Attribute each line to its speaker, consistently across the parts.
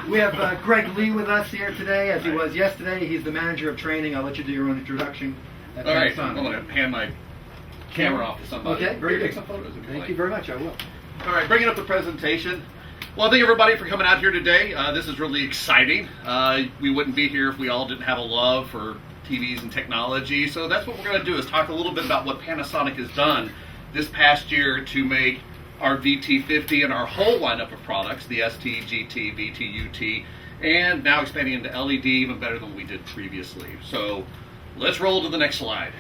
Speaker 1: We have Greg Lee with us here today, as he was yesterday. He's the manager of training. I'll let you do your own introduction.
Speaker 2: All right, I'm going to hand my camera off to somebody.
Speaker 1: Okay, very good.
Speaker 2: Take some photos.
Speaker 1: Thank you very much. I will.
Speaker 2: All right, bringing up the presentation. Well, thank everybody for coming out here today. This is really exciting. We wouldn't be here if we all didn't have a love for TVs and technology. So that's what we're going to do, is talk a little bit about what Panasonic has done this past year to make our VT50 and our whole lineup of products, the ST-GT-VT-UT, and now expanding into LED even better than we did previously. So let's roll to the next slide.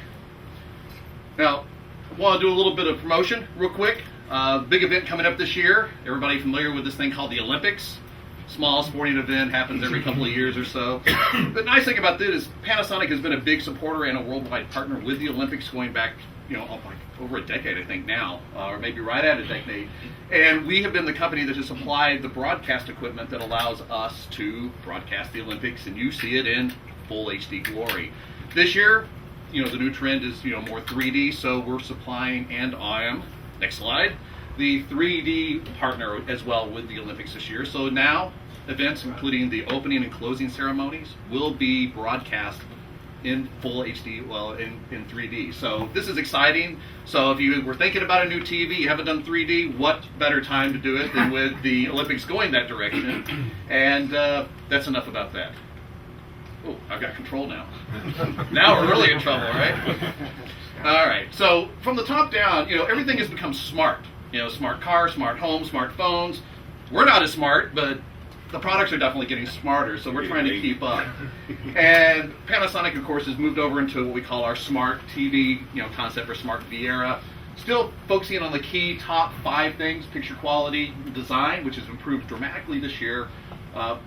Speaker 2: Now, I want to do a little bit of promotion real quick. Big event coming up this year. Everybody familiar with this thing called the Olympics? Small sporting event, happens every couple of years or so. The nice thing about this is Panasonic has been a big supporter and a worldwide partner with the Olympics going back, like over a decade, I think now, or maybe right at a decade. And we have been the company that has supplied the broadcast equipment that allows us to broadcast the Olympics, and you see it in full HD glory. This year, the new trend is more 3D, so we're supplying, and I am, next slide, the 3D partner as well with the Olympics this year. So now events including the opening and closing ceremonies will be broadcast in full HD, well, in 3D. So this is exciting. So if you were thinking about a new TV, you haven't done 3D, what better time to do it than with the Olympics going that direction? And that's enough about that. Oh, I've got control now. Now we're really in trouble, right? All right, so from the top down, everything has become smart. Smart cars, smart homes, smartphones. We're not as smart, but the products are definitely getting smarter, so we're trying to keep up. And Panasonic, of course, has moved over into what we call our smart TV, concept for smart Viera. Still focusing on the key top 5 things: picture quality, design, which has improved dramatically this year,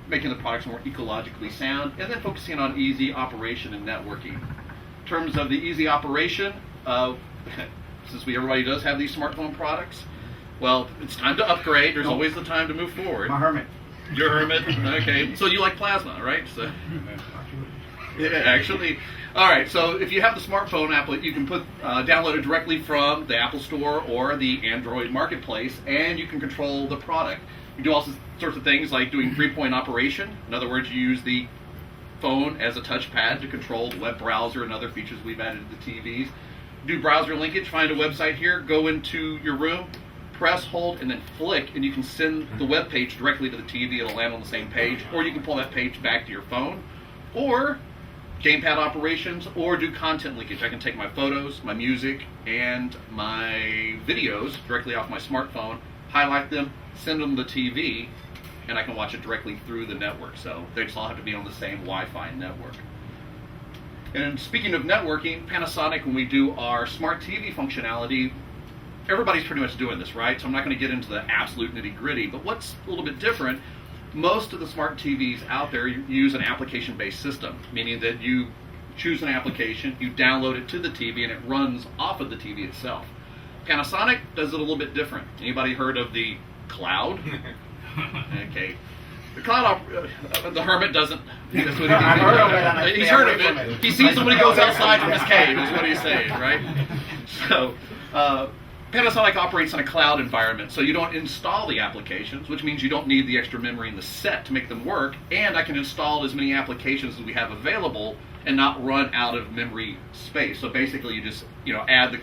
Speaker 2: making the products more ecologically sound, and then focusing on easy operation and networking. In terms of the easy operation, since everybody does have these smartphone products, well, it's time to upgrade. There's always the time to move forward.
Speaker 1: My Hermit.
Speaker 2: Your Hermit. Okay, so you like plasma, right? So, yeah, actually. All right, so if you have the smartphone app, you can download it directly from the Apple Store or the Android Marketplace, and you can control the product. You do all sorts of things like doing 3-point operation. In other words, you use the phone as a touchpad to control the web browser and other features we've added to the TVs. Do browser linkage, find a website here, go into your room, press, hold, and then flick, and you can send the web page directly to the TV. It'll land on the same page, or you can pull that page back to your phone, or gamepad operations, or do content linkage. I can take my photos, my music, and my videos directly off my smartphone, highlight them, send them to the TV, and I can watch it directly through the network. So they just all have to be on the same Wi-Fi network. And speaking of networking, Panasonic, when we do our smart TV functionality, everybody's pretty much doing this, right? So I'm not going to get into the absolute nitty-gritty, but what's a little bit different, most of the smart TVs out there use an application-based system, meaning that you choose an application, you download it to the TV, and it runs off of the TV itself. Panasonic does it a little bit different. Anybody heard of the cloud? Okay. The cloud, the Hermit doesn't. He's heard of it. He sees it when he goes outside from his cave, is what he's saying, right? So, Panasonic operates in a cloud environment, so you don't install the applications, which means you don't need the extra memory in the set to make them work, and I can install as many applications as we have available and not run out of memory space. So basically, you just add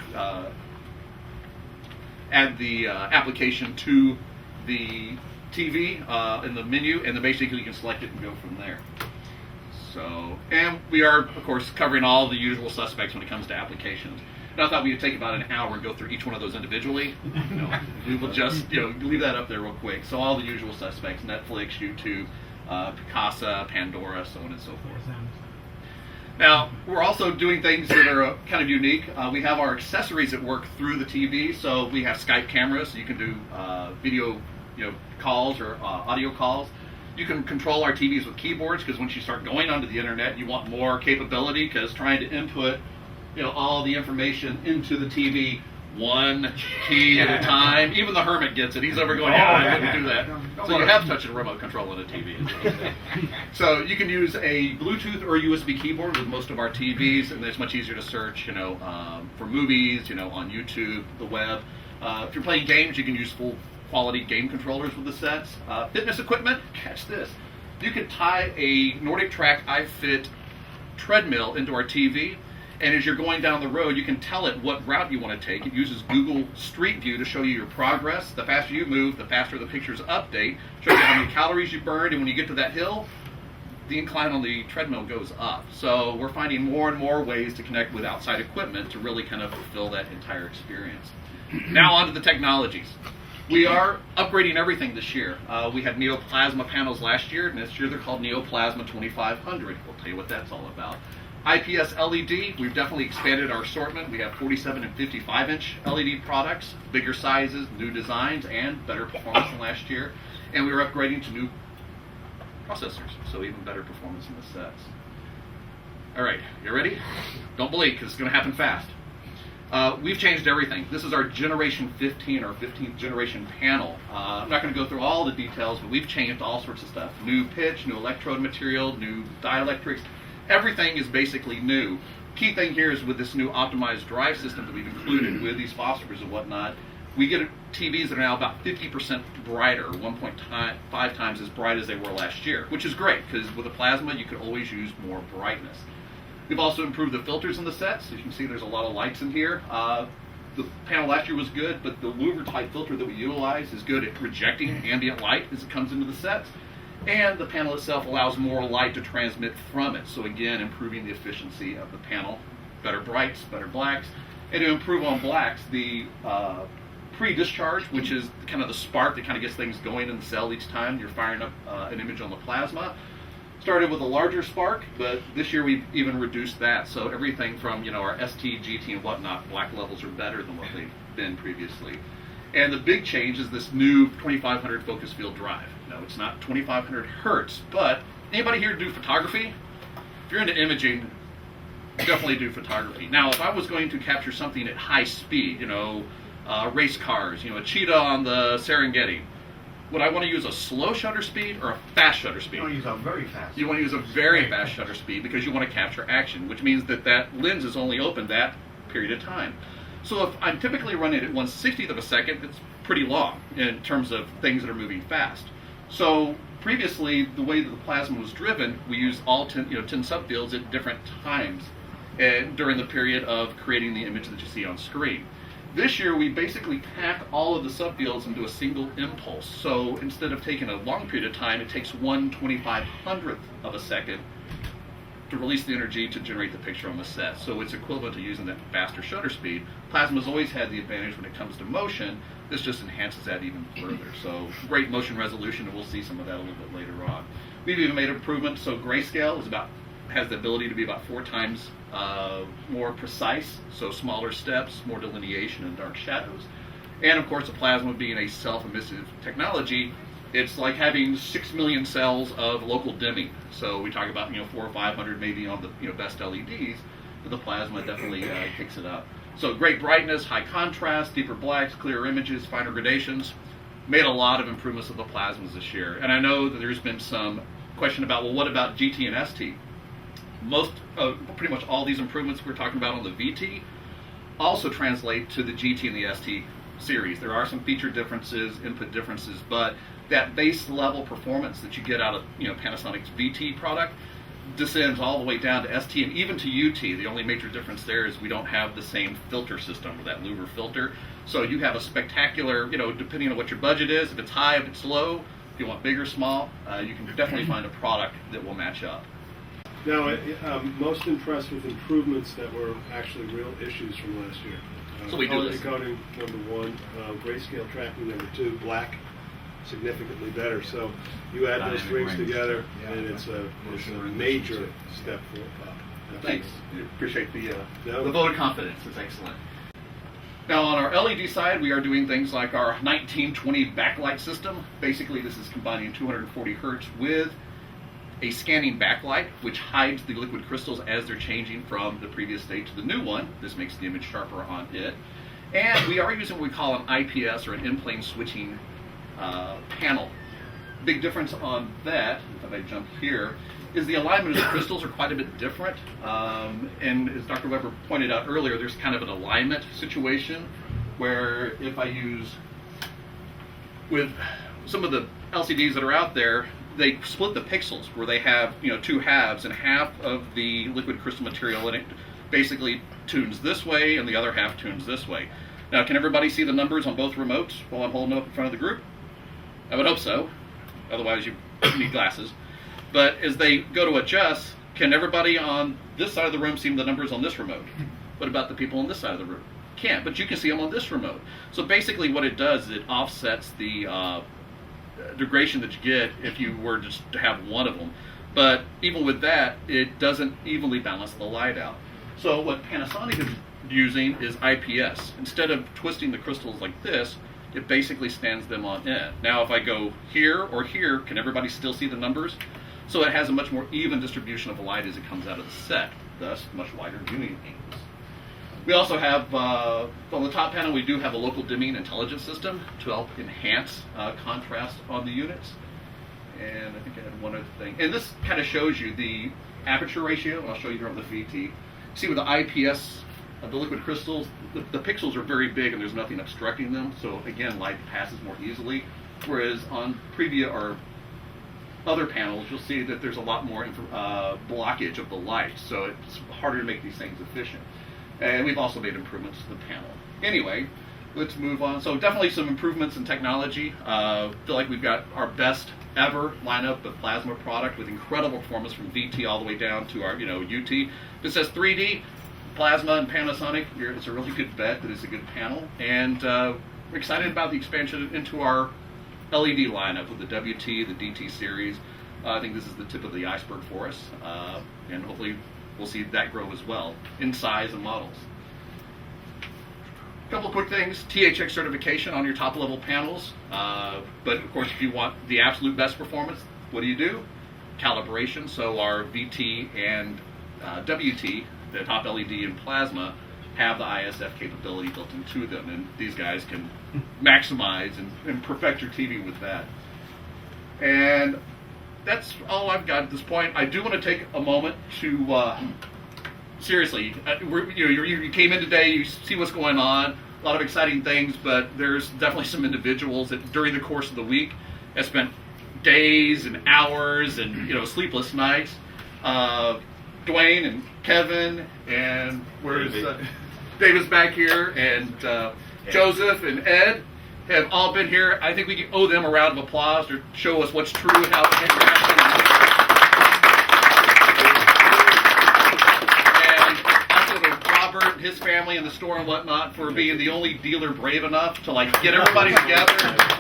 Speaker 2: the application to the TV in the menu, and then basically you can select it and go from there. So, and we are, of course, covering all the usual suspects when it comes to applications. And I thought we would take about an hour and go through each one of those individually. We will just leave that up there real quick. So all the usual suspects: Netflix, YouTube, Picasa, Pandora, so on and so forth. Now, we're also doing things that are kind of unique. We have our accessories that work through the TV. So we have Skype cameras, so you can do video calls or audio calls. You can control our TVs with keyboards, because once you start going onto the internet, you want more capability, because trying to input all the information into the TV one key at a time. Even the Hermit gets it. He's over going, I wouldn't do that. So you have touch and remote control on a TV. So you can use a Bluetooth or USB keyboard with most of our TVs, and it's much easier to search, for movies, on YouTube, the web. If you're playing games, you can use full quality game controllers with the sets. Fitness equipment, catch this. You can tie a Nordic Track iFit treadmill into our TV, and as you're going down the road, you can tell it what route you want to take. It uses Google Street View to show you your progress. The faster you move, the faster the pictures update, shows you how many calories you burned, and when you get to that hill, the incline on the treadmill goes up. So we're finding more and more ways to connect with outside equipment to really kind of fulfill that entire experience. Now on to the technologies. We are upgrading everything this year. We had Neoplasma panels last year, and this year they're called Neoplasma 2500. We'll tell you what that's all about. IPS LED, we've definitely expanded our assortment. We have 47 and 55-inch LED products, bigger sizes, new designs, and better performance than last year. And we are upgrading to new processors, so even better performance in the sets. All right, you ready? Don't blink, because it's going to happen fast. We've changed everything. This is our generation 15 or 15th generation panel. I'm not going to go through all the details, but we've changed all sorts of stuff. New pitch, new electrode material, new dielectrics. Everything is basically new. Key thing here is with this new optimized drive system that we've included with these phosphors and whatnot, we get TVs that are now about 50% brighter, 1.5 times as bright as they were last year, which is great because with a plasma you could always use more brightness. We've also improved the filters in the sets. As you can see, there's a lot of lights in here. The panel last year was good, but the louver type filter that we utilize is good at rejecting ambient light as it comes into the sets. And the panel itself allows more light to transmit from it. So again, improving the efficiency of the panel. Better brights, better blacks. And to improve on blacks, the pre-discharge, which is kind of the spark that kind of gets things going in the cell each time you're firing up an image on the plasma. Started with a larger spark, but this year we've even reduced that. So everything from, you know, our ST, GT, and whatnot, black levels are better than what they've been previously. And the big change is this new 2500 focus field drive. No, it's not 2500 hertz, but anybody here do photography? If you're into imaging, definitely do photography. Now, if I was going to capture something at high speed, you know, race cars, you know, a cheetah on the Serengeti, would I want to use a slow shutter speed or a fast shutter speed?
Speaker 3: You want to use a very fast.
Speaker 2: You want to use a very fast shutter speed because you want to capture action, which means that that lens is only open that period of time. So if I'm typically running at 1/60th of a second, it's pretty long in terms of things that are moving fast. So previously, the way that the plasma was driven, we used all 10 subfields at different times during the period of creating the image that you see on screen. This year, we basically pack all of the subfields into a single impulse. So instead of taking a long period of time, it takes 1/2500th of a second to release the energy to generate the picture on the set. So it's equivalent to using that faster shutter speed. Plasma's always had the advantage when it comes to motion. This just enhances that even further. So great motion resolution, and we'll see some of that a little bit later on. We've even made improvements. So grayscale has the ability to be about 4 times more precise. So smaller steps, more delineation and dark shadows. And of course, the plasma being a self-emissive technology, it's like having 6 million cells of local dimming. So we talk about 400 or 500 maybe on the best LEDs, but the plasma definitely picks it up. So great brightness, high contrast, deeper blacks, clearer images, finer gradations. Made a lot of improvements of the plasmas this year. And I know that there's been some question about, well, what about GT and ST? Pretty much all these improvements we're talking about on the VT also translate to the GT and the ST series. There are some feature differences, input differences, but that base level performance that you get out of Panasonic's VT product descends all the way down to ST and even to UT. The only major difference there is we don't have the same filter system, or that louver filter. So you have a spectacular, depending on what your budget is, if it's high, if it's low, if you want big or small, you can definitely find a product that will match up.
Speaker 4: Now, I'm most impressed with improvements that were actually real issues from last year.
Speaker 2: So we do
Speaker 4: color
Speaker 2: this.
Speaker 4: decoding, number 1, grayscale tracking, number 2, black, significantly better. So you add those things together, and it's a major step forward.
Speaker 2: Thanks. Appreciate the vote of confidence. It's excellent. Now on our LED side, we are doing things like our 1920 backlight system. Basically, this is combining 240 hertz with a scanning backlight, which hides the liquid crystals as they're changing from the previous state to the new one. This makes the image sharper on it. And we are using what we call an IPS, or an in-plane switching panel. Big difference on that, if I jump here, is the alignment of the crystals are quite a bit different. And as Dr. Weber pointed out earlier, there's kind of an alignment situation where if I use with some of the LCDs that are out there, they split the pixels where they have, you know, two halves, and half of the liquid crystal material in it basically tunes this way and the other half tunes this way. Now, can everybody see the numbers on both remotes while I'm holding up in front of the group? I would hope so. Otherwise, you need glasses. But as they go to adjust, can everybody on this side of the room see the numbers on this remote? What about the people on this side of the room? Can't, but you can see them on this remote. So basically what it does is it offsets the degradation that you get if you were just to have one of them. But even with that, it doesn't evenly balance the light out. So what Panasonic is using is IPS. Instead of twisting the crystals like this, it basically stands them on end. Now if I go here or here, can everybody still see the numbers? So it has a much more even distribution of light as it comes out of the set, thus much wider viewing angles. We also have, on the top panel, we do have a local dimming intelligence system to help enhance contrast on the units. And I think I had one other thing. And this kind of shows you the aperture ratio. I'll show you here on the VT. See with the IPS, the liquid crystals, the pixels are very big and there's nothing obstructing them. So again, light passes more easily. Whereas on Previa or other panels, you'll see that there's a lot more blockage of the light. So it's harder to make these things efficient. And we've also made improvements to the panel. Anyway, let's move on. So definitely some improvements in technology. Feel like we've got our best ever lineup of plasma product with incredible performance from VT all the way down to our, UT. If it says 3D, plasma and Panasonic, it's a really good bet that it's a good panel. And we're excited about the expansion into our LED lineup with the WT, the DT series. I think this is the tip of the iceberg for us. And hopefully we'll see that grow as well in size and models. A couple of quick things. THX certification on your top level panels. But of course, if you want the absolute best performance, what do? Calibration. So our VT and WT, the top LED and plasma, have the ISF capability built into them. And these guys can maximize and perfect your TV with that. And that's all I've got at this point. I do want to take a moment to, seriously, you came in today, you see what's going on, a lot of exciting things, but there's definitely some individuals that during the course of the week have spent days and hours and sleepless nights. Dwayne and Kevin and where's David's back here, and Joseph and Ed have all been here. I think we owe them a round of applause to show us what's true and how it's happening. And also to Robert and his family and the store and whatnot for being the only dealer brave enough to get everybody together.